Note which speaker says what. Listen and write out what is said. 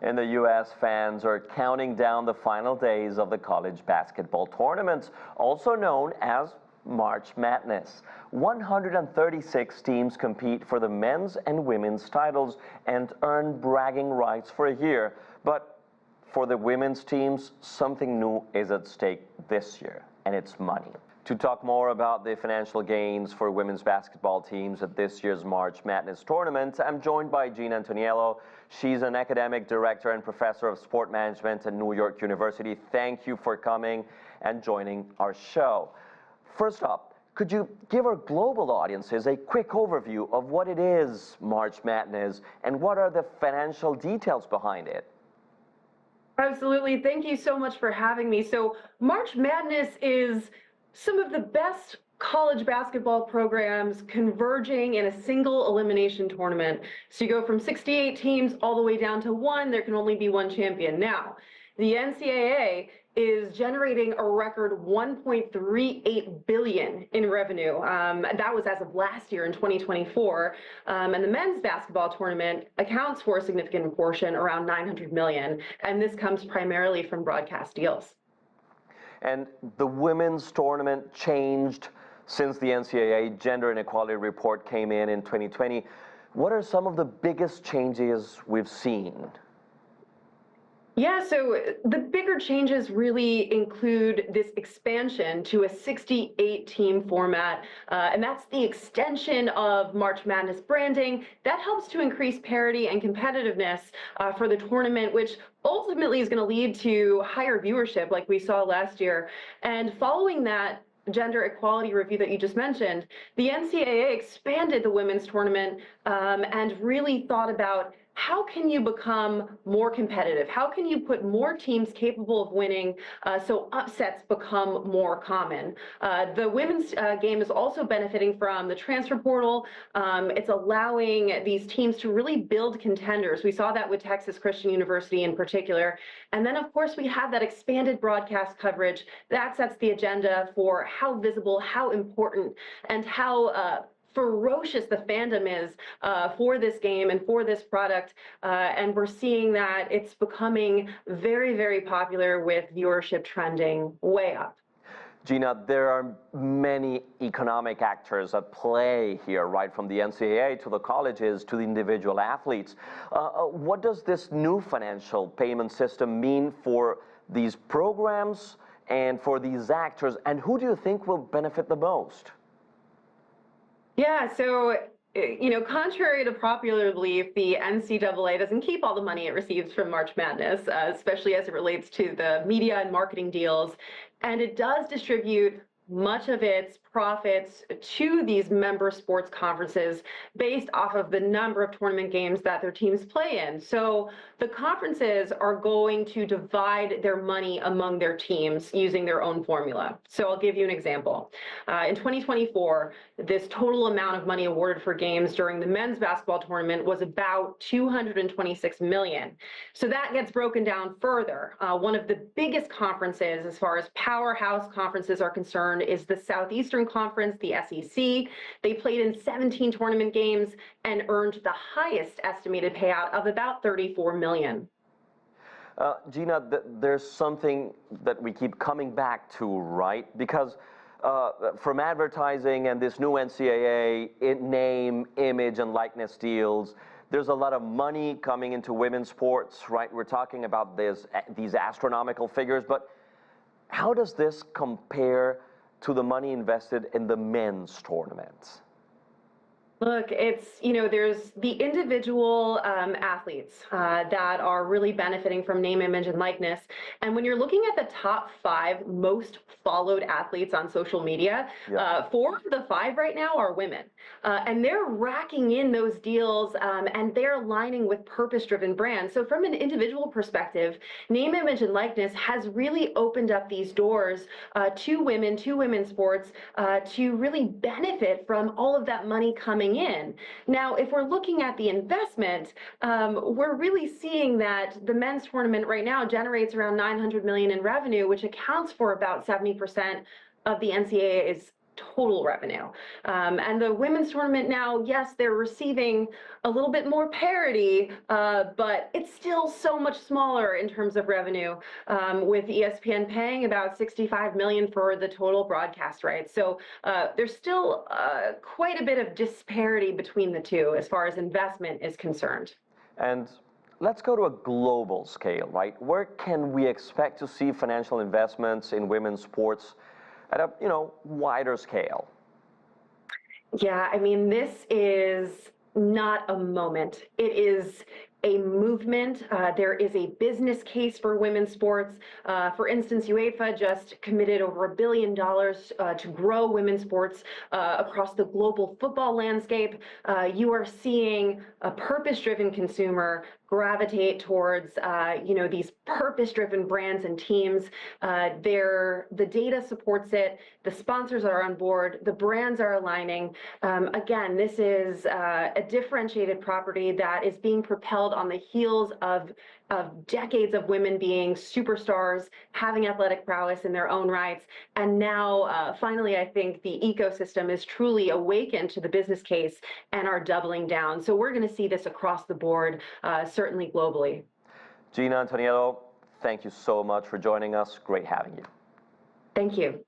Speaker 1: In the U.S., fans are counting down the final days of the college basketball tournaments, also known as March Madness. 136 teams compete for the men's and women's titles and earn bragging rights for a year. But for the women's teams, something new is at stake this year, and it's money. To talk more about the financial gains for women's basketball teams at this year's March Madness tournament, I'm joined by Gina Antoniello. She's an academic director and professor of sport management at New York University. Thank you for coming and joining our show. First up, could you give our global audiences a quick overview of what it is, March Madness, and what are the financial details behind it?
Speaker 2: Absolutely. Thank you so much for having me. So March Madness is some of the best college basketball programs converging in a single elimination tournament. So you go from 68 teams all the way down to one. There can only be one champion. Now, the NCAA is generating a record $1.38 billion in revenue. That was as of last year in 2024. And the men's basketball tournament accounts for a significant portion, around $900 million. And this comes primarily from broadcast deals.
Speaker 1: And the women's tournament changed since the NCAA gender inequality report came in 2020. What are some of the biggest changes we've seen?
Speaker 2: Yeah, so the bigger changes really include this expansion to a 68-team format, and that's the extension of March Madness branding. That helps to increase parity and competitiveness for the tournament, which ultimately is going to lead to higher viewership like we saw last year. And following that gender equality review that you just mentioned, the NCAA expanded the women's tournament and really thought about how can you become more competitive? How can you put more teams capable of winning so upsets become more common? The women's game is also benefiting from the transfer portal. It's allowing these teams to really build contenders. We saw that with Texas Christian University in particular. And then, of course, we have that expanded broadcast coverage. That sets the agenda for how visible, how important, and how ferocious the fandom is for this game and for this product, and we're seeing that it's becoming very, very popular with viewership trending way up.
Speaker 1: Gina, there are many economic actors at play here, right from the NCAA to the colleges to the individual athletes. What does this new financial payment system mean for these programs and for these actors, and who do you think will benefit the most?
Speaker 2: Yeah, so, contrary to popular belief, the NCAA doesn't keep all the money it receives from March Madness, especially as it relates to the media and marketing deals. And it does distribute much of its profits to these member sports conferences based off of the number of tournament games that their teams play in. So the conferences are going to divide their money among their teams using their own formula. So I'll give you an example. In 2024, this total amount of money awarded for games during the men's basketball tournament was about $226 million. So that gets broken down further. One of the biggest conferences as far as powerhouse conferences are concerned is the Southeastern Conference, the SEC. They played in 17 tournament games and earned the highest estimated payout of about $34 million.
Speaker 1: Gina, there's something that we keep coming back to, right? Because from advertising and this new NCAA name, image, and likeness deals, there's a lot of money coming into women's sports, right? We're talking about these astronomical figures, but how does this compare to the money invested in the men's tournaments?
Speaker 2: Look, it's, there's the individual athletes that are really benefiting from name, image, and likeness. And when you're looking at the top 5 most followed athletes on social media, 4 of the 5 right now are women. And they're racking in those deals and they're aligning with purpose-driven brands. So from an individual perspective, name, image, and likeness has really opened up these doors to women, to women's sports, to really benefit from all of that money coming in. Now, if we're looking at the investment, we're really seeing that the men's tournament right now generates around $900 million in revenue, which accounts for about 70% of the NCAA's total revenue. And the women's tournament now, yes, they're receiving a little bit more parity, but it's still so much smaller in terms of revenue, with ESPN paying about $65 million for the total broadcast rights. So there's still quite a bit of disparity between the two as far as investment is concerned.
Speaker 1: And let's go to a global scale, right? Where can we expect to see financial investments in women's sports at a, wider scale?
Speaker 2: Yeah, I mean, this is not a moment. It is a movement. There is a business case for women's sports. For instance, UEFA just committed over $1 billion to grow women's sports across the global football landscape. You are seeing a purpose-driven consumer gravitate towards, these purpose-driven brands and teams. The data supports it. The sponsors are on board. The brands are aligning. Again, this is a differentiated property that is being propelled on the heels of decades of women being superstars, having athletic prowess in their own rights. And now, finally, I think the ecosystem is truly awakened to the business case and are doubling down. So we're going to see this across the board, certainly globally.
Speaker 1: Gina Antoniello, thank you so much for joining us. Great having you.
Speaker 2: Thank you.